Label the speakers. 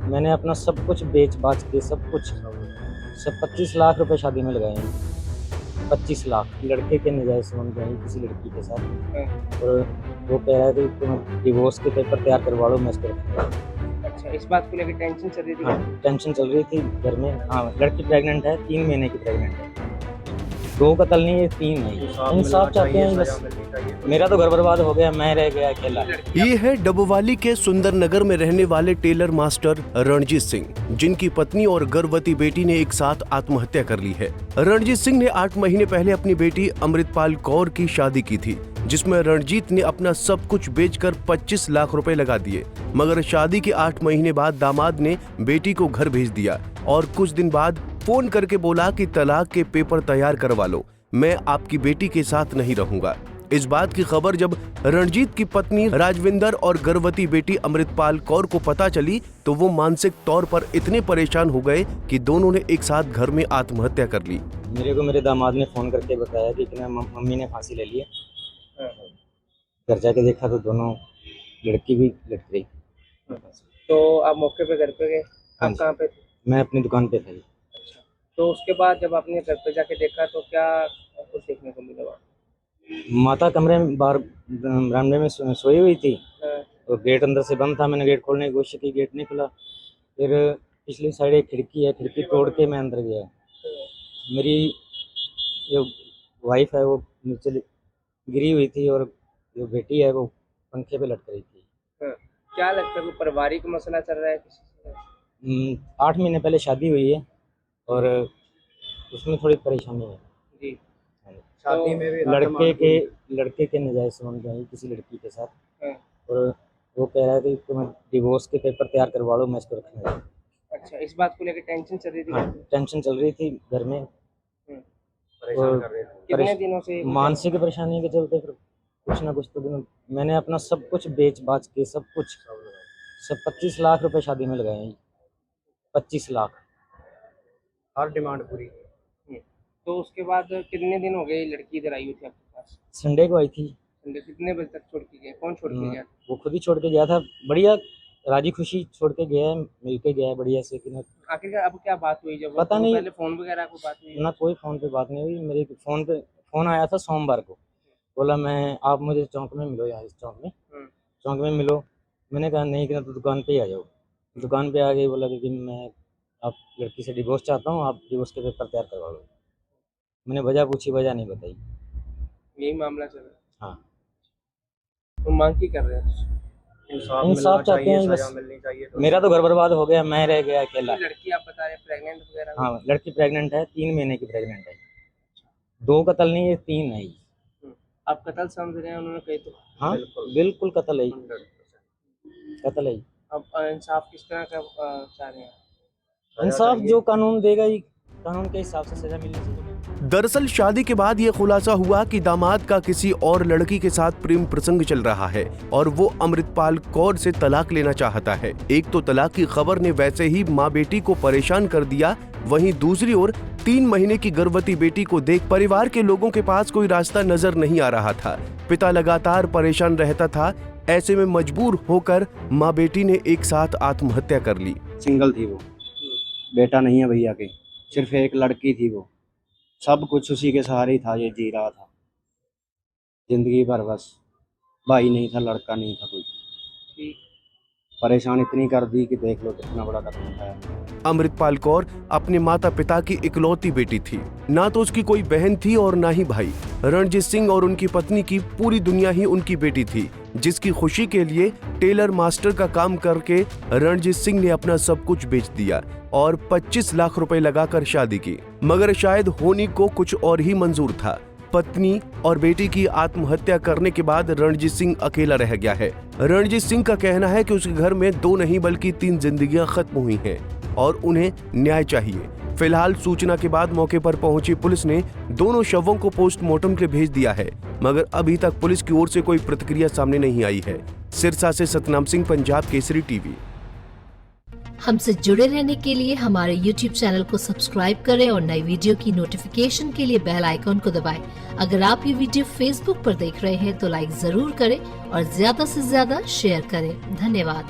Speaker 1: मैंने अपना सब कुछ बेच बाच के सब 25 लाख रुपए शादी में लगाए हैं। 25 लाख लड़के के नजायज संबंध हैं किसी लड़की के साथ, और वो कह रहा है कि तुम डिवोर्स के पेपर तैयार करवा लो, मैं इसको रखूंगा।
Speaker 2: अच्छा, इस बात को लेकर टेंशन चल रही थी?
Speaker 1: हाँ, टेंशन चल रही थी घर में। हाँ, लड़की प्रेग्नेंट है, 3 महीने की प्रेग्नेंट है। 2 कत्ल नहीं, ये 3 है। इंसाफ चाहते हैं बस। मेरा तो घर बर्बाद हो गया, मैं रह गया अकेला।
Speaker 3: ये है डबवाली के सुंदर नगर में रहने वाले टेलर मास्टर रणजीत सिंह, जिनकी पत्नी और गर्भवती बेटी ने एक साथ आत्महत्या कर ली है। रणजीत सिंह ने 8 महीने पहले अपनी बेटी अमृतपाल कौर की शादी की थी, जिसमें रणजीत ने अपना सब कुछ बेचकर 25 लाख रुपए लगा दिए। मगर शादी के 8 महीने बाद दामाद ने बेटी को घर भेज दिया और कुछ दिन बाद फोन करके बोला कि तलाक के पेपर तैयार करवा लो, मैं आपकी बेटी के साथ नहीं रहूंगा। इस बात की खबर जब रणजीत की पत्नी राजविंदर और गर्भवती बेटी अमृतपाल कौर को पता चली तो वो मानसिक तौर पर इतने परेशान हो गए कि दोनों ने एक साथ घर में आत्महत्या कर ली।
Speaker 1: मेरे को मेरे दामाद ने फोन करके बताया कि इतना मम्मी ने फांसी ले ली है। घर जाके देखा तो दोनों लड़की भी लट गई।
Speaker 2: तो आप मौके पे घर पे गए?
Speaker 1: हाँ
Speaker 2: आप
Speaker 1: जी।
Speaker 2: कहाँ पे थे?
Speaker 1: मैं अपनी दुकान पे था।
Speaker 2: अच्छा, तो उसके बाद जब आपने घर पे जाके देखा तो क्या कुछ देखने को मिला वहाँ?
Speaker 1: माता कमरे में बाहर बरामदे में सोई हुई थी, और गेट अंदर से बंद था। मैंने गेट खोलने की कोशिश की, गेट नहीं खुला। फिर पिछली साइड एक खिड़की है, खिड़की तोड़ के मैं अंदर गया। मेरी जो वाइफ है वो नीचे गिरी हुई थी, और जो बेटी है वो पंखे पे लटक रही थी।
Speaker 2: क्या लगता है कोई पारिवारिक मसला चल रहा है किसी से?
Speaker 1: 8 महीने पहले शादी हुई है, और उसमें थोड़ी परेशानी है
Speaker 2: जी।
Speaker 1: शादी में भी। लड़के के नजायज संबंध हैं किसी लड़की के साथ, और वो कह रहा है कि तुम डिवोर्स के पेपर तैयार करवा लो, मैं इसको रखूंगा।
Speaker 2: अच्छा, इस बात को लेकर टेंशन चल रही थी?
Speaker 1: हाँ, टेंशन चल रही थी घर में। और
Speaker 2: कितने दिनों से?
Speaker 1: मानसिक परेशानी के चलते फिर कुछ ना कुछ तो मैंने अपना सब कुछ बेच बाच के सब 25 लाख रुपए शादी में लगाए हैं। 25 लाख, हर डिमांड पूरी।
Speaker 2: तो उसके बाद कितने दिन हो गए लड़की इधर आई हुई थी आपके पास?
Speaker 1: संडे को आई थी।
Speaker 2: संडे कितने बजे तक छोड़ के गया? कौन छोड़ के गया?
Speaker 1: वो खुद ही छोड़ के गया था। बढ़िया राजी खुशी छोड़ के गया है, मिल के गया है बढ़िया से। कि
Speaker 2: आखिरकार अब क्या बात हुई? जब
Speaker 1: पता नहीं,
Speaker 2: पहले फोन वगैरह को बात हुई
Speaker 1: ना कोई फोन पे बात नहीं हुई। मेरे फोन आया था सोमवार को, बोला मैं आप मुझे चौक में मिलो, यहाँ इस चौक में मिलो। मैंने कहा नहीं, कि तो दुकान पे ही आ जाओ। दुकान पे आ गई, बोला कि मैं आप लड़की से डिवोर्स चाहता हूँ, आप डिवोर्स के पेपर तैयार करवा लो। मैंने वजह पूछी, वजह नहीं बताई।
Speaker 2: यही मामला चल रहा है?
Speaker 1: हाँ।
Speaker 2: तो मांग की कर रहे हैं?
Speaker 1: इंसाफ चाहते हैं बस। मेरा तो घर बर्बाद हो गया, मैं रह गया अकेला।
Speaker 2: लड़की आप बता रहे हैं प्रेग्नेंट वगैरह?
Speaker 1: हाँ, लड़की प्रेग्नेंट है, 3 महीने की प्रेग्नेंट है। 2 कत्ल नहीं, ये 3 है।
Speaker 2: आप कत्ल समझ रहे हैं उन्होंने कही तो?
Speaker 1: हाँ, बिल्कुल कत्ल है, कत्ल है।
Speaker 2: अब इंसाफ किस तरह का चाह रहे हैं?
Speaker 1: इंसाफ जो कानून देगा ही, कानून के हिसाब से सजा मिलनी चाहिए।
Speaker 3: दरअसल शादी के बाद ये खुलासा हुआ कि दामाद का किसी और लड़की के साथ प्रेम प्रसंग चल रहा है और वो अमृतपाल कौर से तलाक लेना चाहता है। एक तो तलाक की खबर ने वैसे ही माँ बेटी को परेशान कर दिया, वहीं दूसरी ओर 3 महीने की गर्भवती बेटी को देख परिवार के लोगों के पास कोई रास्ता नजर नहीं आ रहा था। पिता लगातार परेशान रहता था। ऐसे में मजबूर होकर माँ बेटी ने एक साथ आत्महत्या कर ली।
Speaker 1: सिंगल थी वो, बेटा नहीं है भैया के, सिर्फ एक लड़की थी वो। सब कुछ उसी के सहारे ही था, ये जी रहा था जिंदगी भर। बस भाई नहीं था, लड़का नहीं था कोई। परेशान इतनी कर दी कि देख लो कितना बड़ा कदम उठाया।
Speaker 3: अमृतपाल कौर अपने माता पिता की इकलौती बेटी थी, ना तो उसकी कोई बहन थी और ना ही भाई। रणजीत सिंह और उनकी पत्नी की पूरी दुनिया ही उनकी बेटी थी, जिसकी खुशी के लिए टेलर मास्टर का काम करके रणजीत सिंह ने अपना सब कुछ बेच दिया और 25 लाख रुपए लगाकर शादी की। मगर शायद होनी को कुछ और ही मंजूर था। पत्नी और बेटी की आत्महत्या करने के बाद रणजीत सिंह अकेला रह गया है। रणजीत सिंह का कहना है कि उसके घर में 2 नहीं बल्कि 3 जिंदगियां खत्म हुई हैं और उन्हें न्याय चाहिए। फिलहाल सूचना के बाद मौके पर पहुंची पुलिस ने दोनों शवों को पोस्टमार्टम के लिए भेज दिया है, मगर अभी तक पुलिस की ओर से कोई प्रतिक्रिया सामने नहीं आई है। सिरसा से सतनाम सिंह, पंजाब केसरी टीवी।
Speaker 4: हमसे जुड़े रहने के लिए हमारे YouTube चैनल को सब्सक्राइब करें और नई वीडियो की नोटिफिकेशन के लिए बेल आइकॉन को दबाएं। अगर आप ये वीडियो Facebook पर देख रहे हैं तो लाइक जरूर करें और ज्यादा से ज्यादा शेयर करें। धन्यवाद।